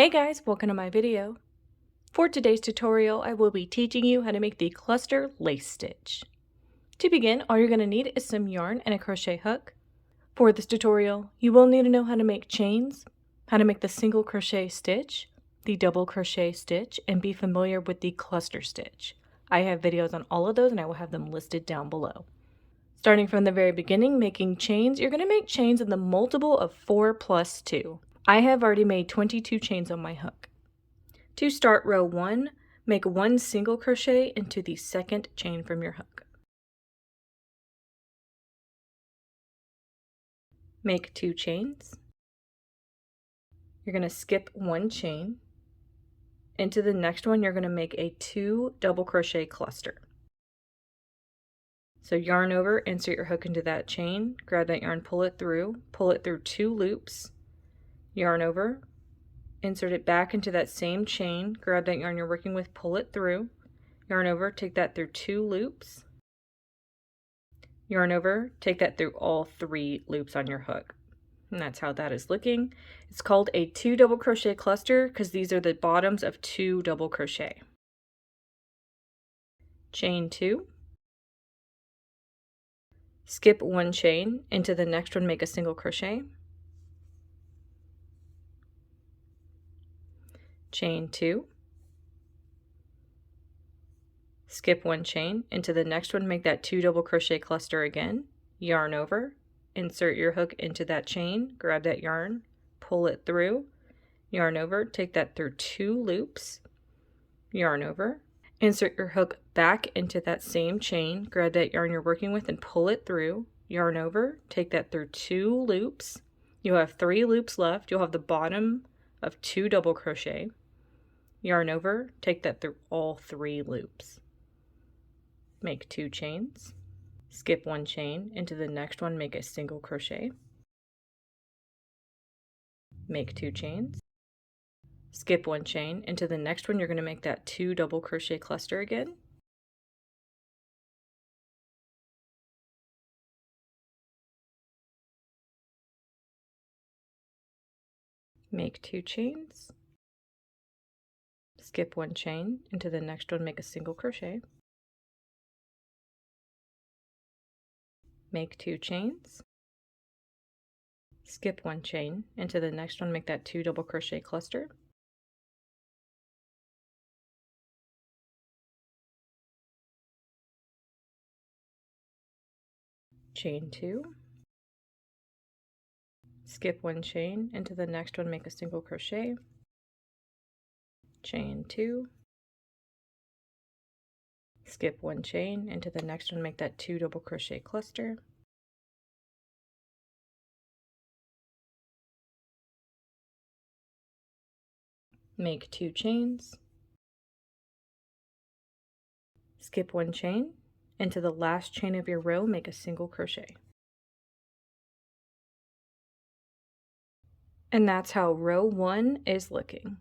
Hey guys, welcome to my video. For today's tutorial, I will be teaching you how to make the cluster lace stitch. To begin, all you're going to need is some yarn and a crochet hook. For this tutorial, you will need to know how to make chains, how to make the single crochet stitch, the double crochet stitch, and be familiar with the cluster stitch. I have videos on all of those and I will have them listed down below. Starting from the very beginning, making chains, you're going to make chains in the multiple of 4 plus 2. I have already made 22 chains on my hook. To start row 1, make 1 single crochet into the second chain from your hook. Make 2 chains. You're going to skip 1 chain. Into the next one, you're going to make a 2 double crochet cluster. So yarn over, insert your hook into that chain, grab that yarn, pull it through 2 loops, yarn over, insert it back into that same chain, grab that yarn you're working with, pull it through, yarn over, take that through 2 loops, yarn over, take that through all 3 loops on your hook. And that's how that is looking. It's called a 2 double crochet cluster because these are the bottoms of 2 double crochet. Chain 2, skip 1 chain, into the next one make a single crochet, chain 2, skip 1 chain, into the next one make that 2 double crochet cluster again, yarn over, insert your hook into that chain, grab that yarn, pull it through, yarn over, take that through 2 loops, yarn over, insert your hook back into that same chain, grab that yarn you're working with and pull it through, yarn over, take that through 2 loops. You'll have 3 loops left. You'll have the bottom of 2 double crochet, yarn over, take that through all 3 loops. Make 2 chains, skip 1 chain, into the next one make a single crochet, make 2 chains, skip 1 chain, into the next one you're going to make that 2 double crochet cluster again, make 2 chains, skip 1 chain, into the next one make a single crochet, make 2 chains, skip 1 chain, into the next one make that 2 double crochet cluster, chain 2, skip 1 chain, into the next one make a single crochet, chain 2, skip 1 chain, into the next one make that 2 double crochet cluster, make 2 chains, skip 1 chain, into the last chain of your row make a single crochet. And that's how row 1 is looking.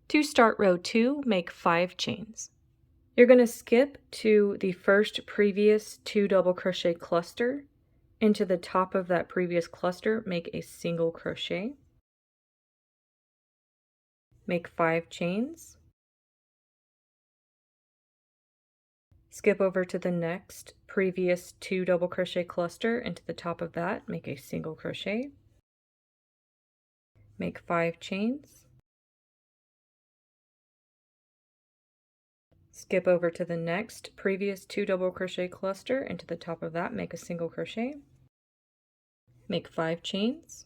To start row 2, make 5 chains. You're going to skip to the first previous 2 double crochet cluster. Into the top of that previous cluster, make a single crochet. Make 5 chains. Skip over to the next previous 2 double crochet cluster. Into the top of that, make a single crochet. Make 5 chains. Skip over to the next previous 2 double crochet cluster, into the top of that make a single crochet, make 5 chains,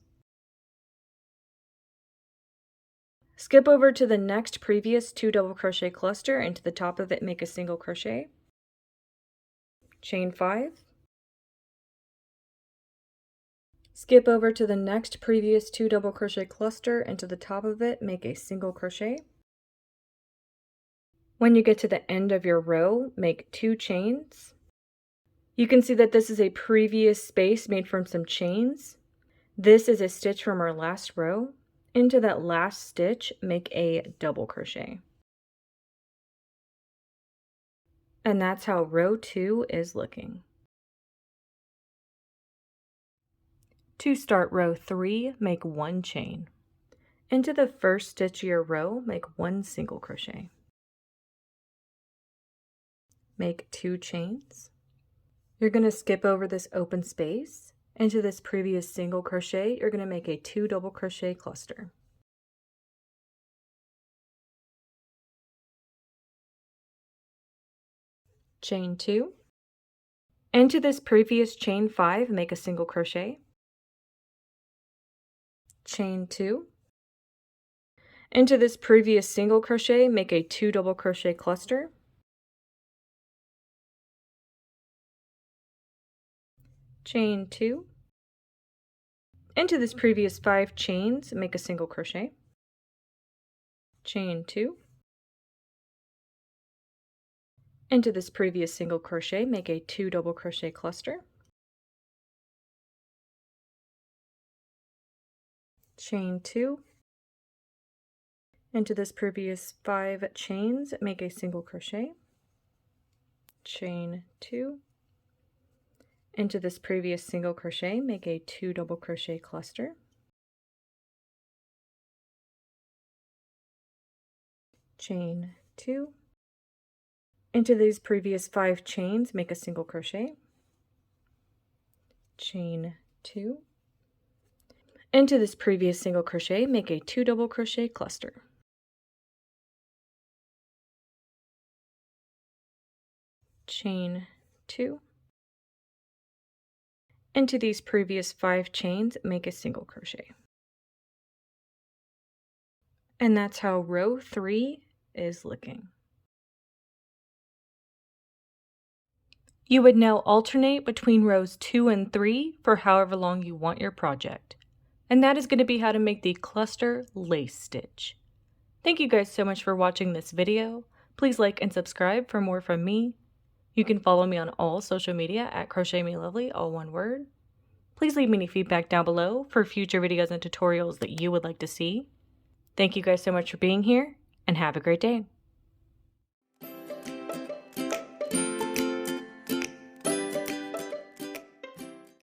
skip over to the next previous 2 double crochet cluster, into the top of it make a single crochet, chain 5, skip over to the next previous 2 double crochet cluster, into the top of it make a single crochet. When you get to the end of your row, make 2 chains. You can see that this is a previous space made from some chains. This is a stitch from our last row. Into that last stitch, make a double crochet. And that's how row 2 is looking. To start row 3, make 1 chain. Into the first stitch of your row, make 1 single crochet. Make 2 chains. You're going to skip over this open space. Into this previous single crochet, you're going to make a 2 double crochet cluster. Chain 2. Into this previous chain 5, make a single crochet. Chain 2. Into this previous single crochet, make a 2 double crochet cluster. Chain 2. Into this previous 5 chains, make a single crochet. Chain 2. Into this previous single crochet, make a 2 double crochet cluster. Chain 2. Into this previous 5 chains, make a single crochet. Chain 2. Into this previous single crochet, make a 2 double crochet cluster. Chain 2. Into these previous 5 chains, make a single crochet. Chain 2. Into this previous single crochet, make a 2 double crochet cluster. Chain 2. Into these previous 5 chains, make a single crochet. And that's how row 3 is looking. You would now alternate between rows 2 and 3 for however long you want your project. And that is going to be how to make the cluster lace stitch. Thank you guys so much for watching this video. Please like and subscribe for more from me. You can follow me on all social media at crochetmelovely, all one word. Please leave me any feedback down below for future videos and tutorials that you would like to see. Thank you guys so much for being here, and have a great day.